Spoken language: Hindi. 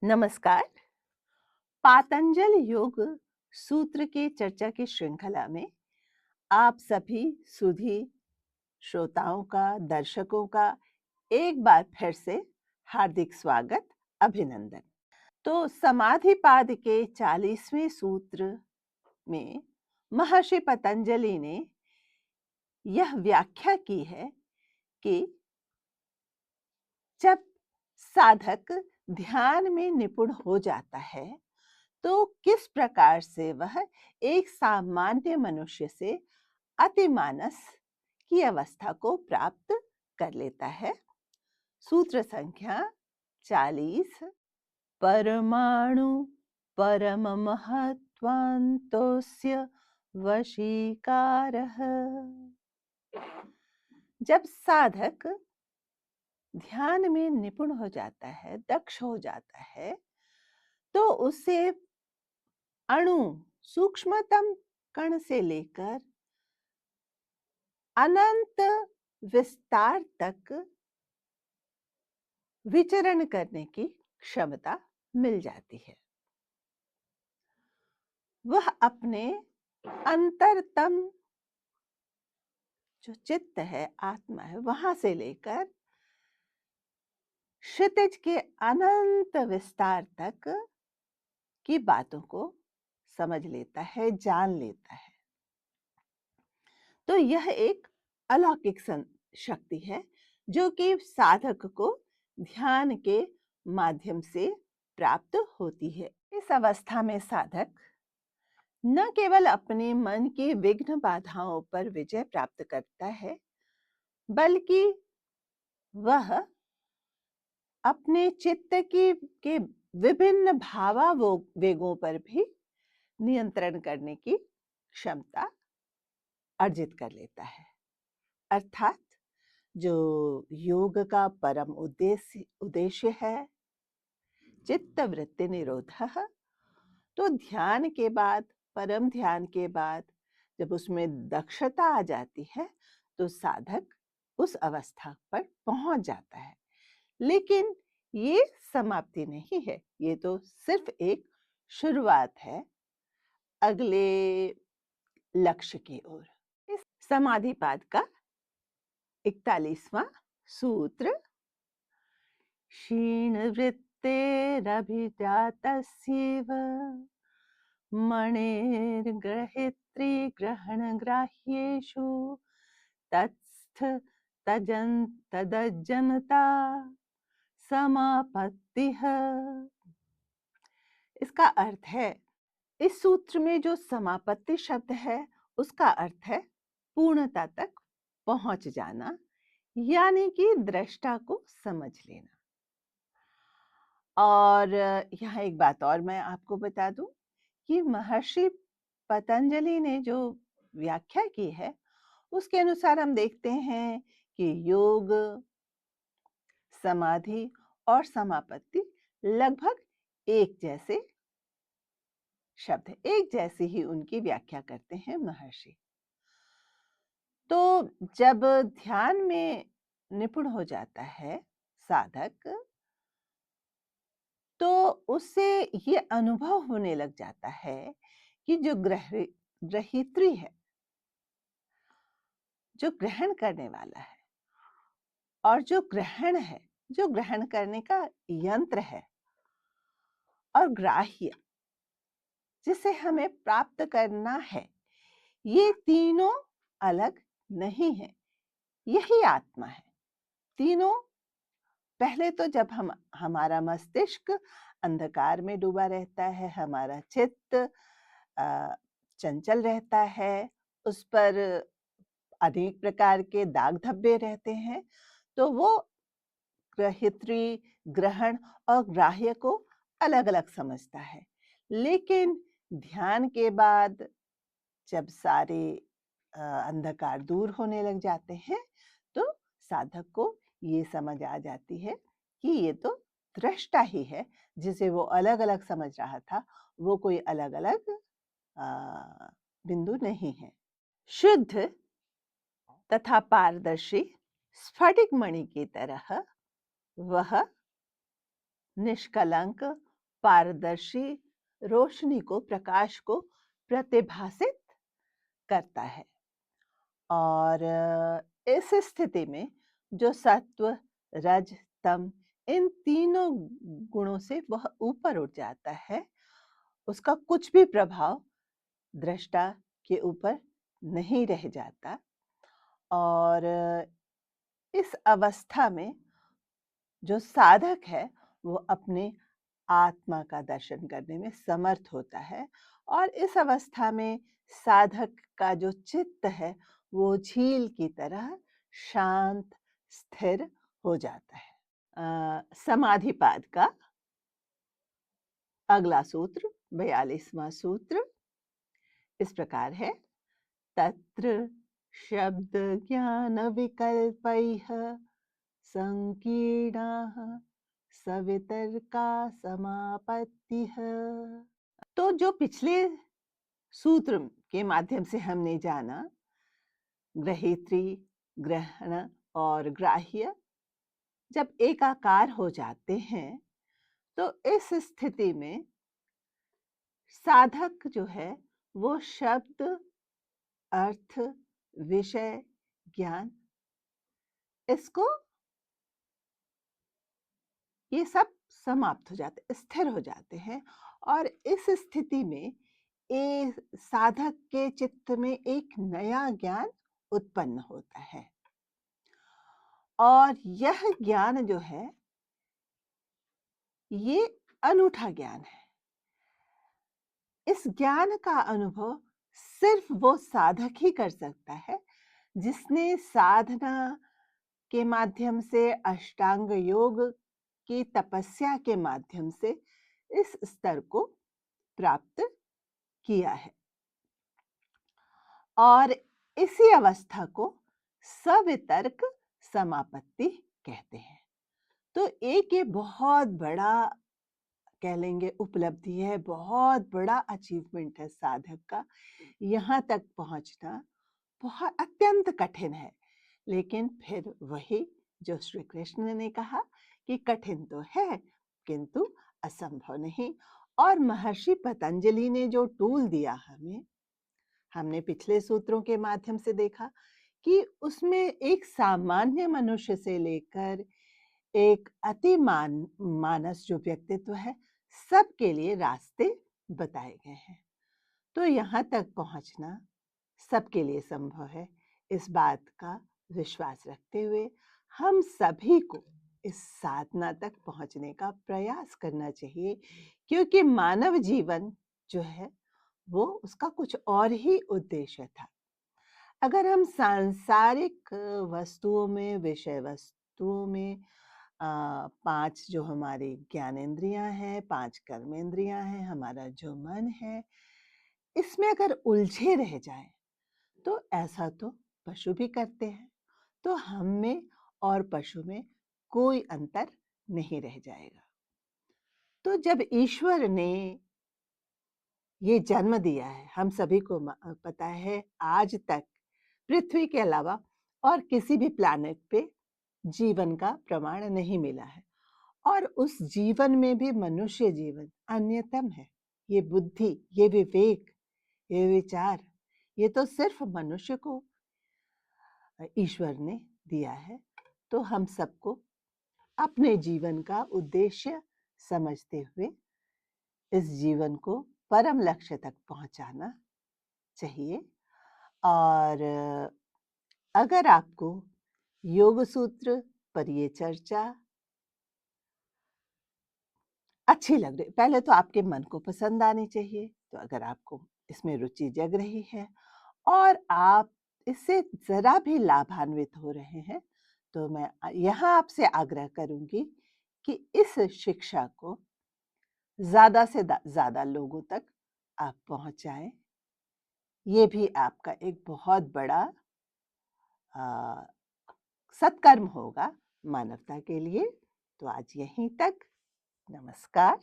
नमस्कार। पातंजल योग सूत्र की चर्चा की श्रृंखला में आप सभी सुधी श्रोताओं का, दर्शकों का एक बार फिर से हार्दिक स्वागत, अभिनंदन। तो समाधिपाद के 40वें सूत्र में महर्षि पतंजलि ने यह व्याख्या की है कि जब साधक ध्यान में निपुण हो जाता है तो किस प्रकार से वह एक सामान्य मनुष्य से अतिमानस की अवस्था को प्राप्त कर लेता है। सूत्र संख्या 40। परमाणु परम महत्वान्तोस्य वशीकारः। जब साधक ध्यान में निपुण हो जाता है, दक्ष हो जाता है, तो उसे अणु, सूक्ष्मतम कण से लेकर अनंत विस्तार तक विचरण करने की क्षमता मिल जाती है। वह अपने अंतरतम जो चित्त है, आत्मा है, वहां से लेकर क्षितिज के अनंत विस्तार तक की बातों को समझ लेता है, जान लेता है। तो यह एक अलौकिक शक्ति है जो कि साधक को ध्यान के माध्यम से प्राप्त होती है। इस अवस्था में साधक न केवल अपने मन की विघ्न बाधाओं पर विजय प्राप्त करता है, बल्कि वह अपने चित्त के विभिन्न भावावेगों पर भी नियंत्रण करने की क्षमता अर्जित कर लेता है। अर्थात जो योग का परम उद्देश्य है चित्त वृत्ति निरोधः, तो ध्यान के बाद, परम ध्यान के बाद जब उसमें दक्षता आ जाती है तो साधक उस अवस्था पर पहुंच जाता है। लेकिन ये समाप्ति नहीं है, ये तो सिर्फ एक शुरुआत है अगले लक्ष्य की ओर। इस समाधिपाद का 41वां सूत्र, क्षीणवृत्तेरभिजातस्यैव मणिर्गृहीत्री ग्रहणग्राह्येषु तत्स्थ तदजनता समापत्तिः। इसका अर्थ है, इस सूत्र में जो समापत्ति शब्द है उसका अर्थ है पूर्णता तक पहुंच जाना, यानी कि दृष्टा को समझ लेना। और यहाँ एक बात और मैं आपको बता दूं कि महर्षि पतंजलि ने जो व्याख्या की है उसके अनुसार हम देखते हैं कि योग, समाधि और समापत्ति लगभग एक जैसे शब्द है, एक जैसी ही उनकी व्याख्या करते हैं महर्षि। तो जब ध्यान में निपुण हो जाता है साधक, तो उससे ये अनुभव होने लग जाता है कि जो ग्रहित्री है, जो ग्रहण करने वाला है, और जो ग्रहण है, जो ग्रहण करने का यंत्र है, और ग्राह्य जिसे हमें प्राप्त करना है, ये तीनों अलग नहीं है, यही आत्मा है। तीनों, पहले तो जब हमारा मस्तिष्क अंधकार में डूबा रहता है, हमारा चित्त चंचल रहता है, उस पर अनेक प्रकार के दाग धब्बे रहते हैं, तो वो ग्रहित्री, ग्रहण और ग्राह्य को अलग अलग समझता है। लेकिन ध्यान के बाद जब सारे अंधकार दूर होने लग जाते हैं तो साधक को ये समझ आ जाती है कि ये तो दृष्टा ही है, जिसे वो अलग अलग समझ रहा था, वो कोई अलग अलग बिंदु नहीं है। शुद्ध तथा पारदर्शी स्फटिक मणि की तरह वह निष्कलंक पारदर्शी रोशनी को, प्रकाश को प्रतिभासित करता है। और इस स्थिति में जो सत्व, रज, तम इन तीनों गुणों से वह ऊपर उठ जाता है, उसका कुछ भी प्रभाव दृष्टा के ऊपर नहीं रह जाता। और इस अवस्था में जो साधक है वो अपने आत्मा का दर्शन करने में समर्थ होता है। और इस अवस्था में साधक का जो चित्त है वो झील की तरह शांत, स्थिर हो जाता है। समाधिपाद का अगला सूत्र, 42वां सूत्र इस प्रकार है। तत्र शब्द ज्ञान विकल्पैः संकीर्णाः सवितर्का समापत्तिः। तो जो पिछले सूत्र के माध्यम से हमने जाना, ग्रहित्री, ग्रहण और ग्राह्य जब एकाकार हो जाते हैं तो इस स्थिति में साधक जो है वो शब्द, अर्थ, विषय, ज्ञान इसको ये सब समाप्त हो जाते, स्थिर हो जाते हैं। और इस स्थिति में साधक के चित्त में एक नया ज्ञान उत्पन्न होता है। और यह ज्ञान जो है ये अनूठा ज्ञान है। इस ज्ञान का अनुभव सिर्फ वो साधक ही कर सकता है जिसने साधना के माध्यम से, अष्टांग योग की तपस्या के माध्यम से इस स्तर को प्राप्त किया है। और इसी अवस्था को सवितर्क समापत्ति कहते हैं। तो एक ये बहुत बड़ा कह लेंगे उपलब्धि है, बहुत बड़ा अचीवमेंट है साधक का। यहाँ तक पहुंचना बहुत अत्यंत कठिन है, लेकिन फिर वही जो श्री कृष्ण ने कहा कि कठिन तो है किंतु असंभव नहीं। और महर्षि पतंजलि ने जो टूल दिया हमें, हमने पिछले सूत्रों के माध्यम से देखा कि उसमें एक सामान्य मनुष्य से लेकर एक अति मानस जो व्यक्तित्व है, सबके लिए रास्ते बताए गए हैं। तो यहाँ तक पहुँचना सबके लिए संभव है। इस बात का विश्वास रखते हुए हम सभी को इस साधना तक पहुँचने का प्रयास करना चाहिए, क्योंकि मानव जीवन जो है वो उसका कुछ और ही उद्देश्य था। अगर हम सांसारिक वस्तुओं में, विषय वस्तुओं में 5 जो हमारी ज्ञानेंद्रियां हैं, 5 कर्मेंद्रियां हैं, हमारा जो मन है, इसमें अगर उलझे रह जाएं तो ऐसा तो पशु भी करते हैं। तो हम में और पशु में कोई अंतर नहीं रह जाएगा। तो जब ईश्वर ने ये जन्म दिया है, हम सभी को पता है आज तक पृथ्वी के अलावा और किसी भी प्लैनेट पे जीवन का प्रमाण नहीं मिला है। और उस जीवन में भी मनुष्य जीवन अन्यतम है। ये बुद्धि, ये विवेक, ये विचार, ये तो सिर्फ मनुष्य को ईश्वर ने दिया है। तो हम सबको अपने जीवन का उद्देश्य समझते हुए इस जीवन को परम लक्ष्य तक पहुंचाना चाहिए। और अगर आपको योग सूत्र पर ये चर्चा अच्छी लग रही, पहले तो आपके मन को पसंद आनी चाहिए। तो अगर आपको इसमें रुचि जग रही है और आप इससे जरा भी लाभान्वित हो रहे हैं, तो मैं यहाँ आपसे आग्रह करूंगी कि इस शिक्षा को ज्यादा से ज्यादा लोगों तक आप पहुंचाएं। ये भी आपका एक बहुत बड़ा सत्कर्म होगा मानवता के लिए। तो आज यहीं तक। नमस्कार।